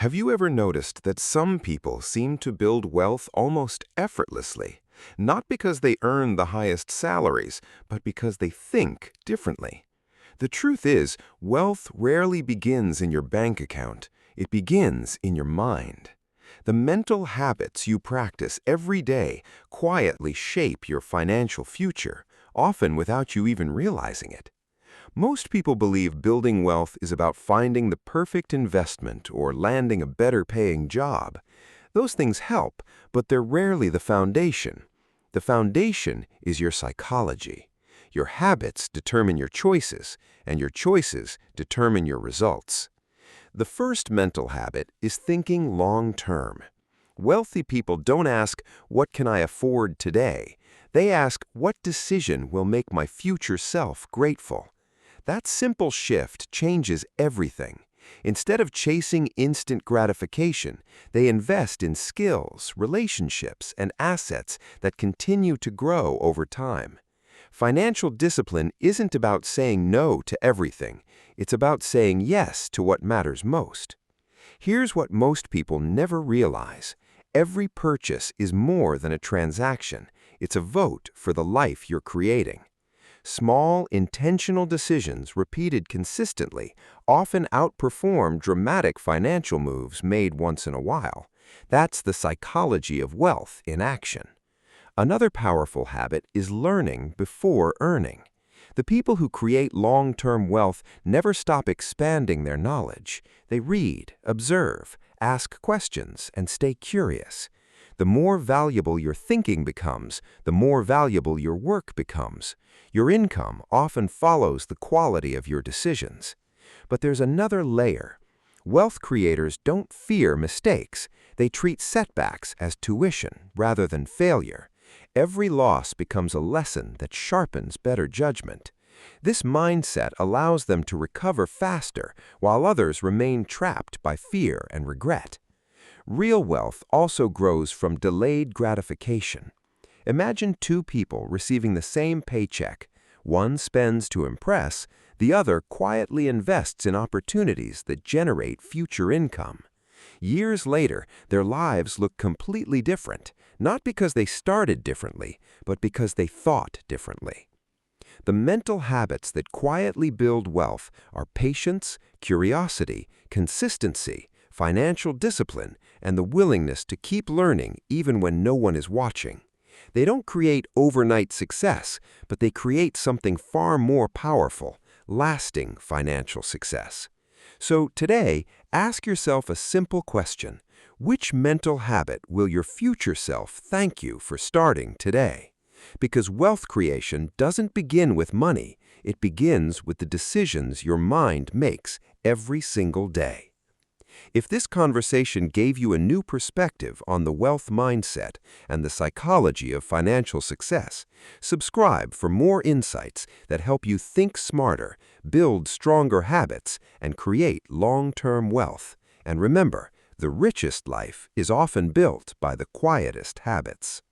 Have you ever noticed that some people seem to build wealth almost effortlessly? Not because they earn the highest salaries, but because they think differently. The truth is, wealth rarely begins in your bank account. It begins in your mind. The mental habits you practice every day quietly shape your financial future, often without you even realizing it. Most people believe building wealth is about finding the perfect investment or landing a better-paying job. Those things help, but they're rarely the foundation. The foundation is your psychology. Your habits determine your choices, and your choices determine your results. The first mental habit is thinking long-term. Wealthy people don't ask, "What can I afford today?" They ask, "What decision will make my future self grateful?" That simple shift changes everything. Instead of chasing instant gratification, they invest in skills, relationships, and assets that continue to grow over time. Financial discipline isn't about saying no to everything. It's about saying yes to what matters most. Here's what most people never realize. Every purchase is more than a transaction. It's a vote for the life you're creating. Small, intentional decisions repeated consistently often outperform dramatic financial moves made once in a while. That's the psychology of wealth in action. Another powerful habit is learning before earning. The people who create long-term wealth never stop expanding their knowledge. They read, observe, ask questions, and stay curious. The more valuable your thinking becomes, the more valuable your work becomes. Your income often follows the quality of your decisions. But there's another layer. Wealth creators don't fear mistakes. They treat setbacks as tuition rather than failure. Every loss becomes a lesson that sharpens better judgment. This mindset allows them to recover faster, while others remain trapped by fear and regret. Real wealth also grows from delayed gratification. Imagine two people receiving the same paycheck. One spends to impress, the other quietly invests in opportunities that generate future income. Years later, their lives look completely different, not because they started differently, but because they thought differently. The mental habits that quietly build wealth are patience, curiosity, consistency, financial discipline, and the willingness to keep learning even when no one is watching. They don't create overnight success, but they create something far more powerful, lasting financial success. So today, ask yourself a simple question. Which mental habit will your future self thank you for starting today? Because wealth creation doesn't begin with money, it begins with the decisions your mind makes every single day. If this conversation gave you a new perspective on the wealth mindset and the psychology of financial success, subscribe for more insights that help you think smarter, build stronger habits, and create long-term wealth. And remember, the richest life is often built by the quietest habits.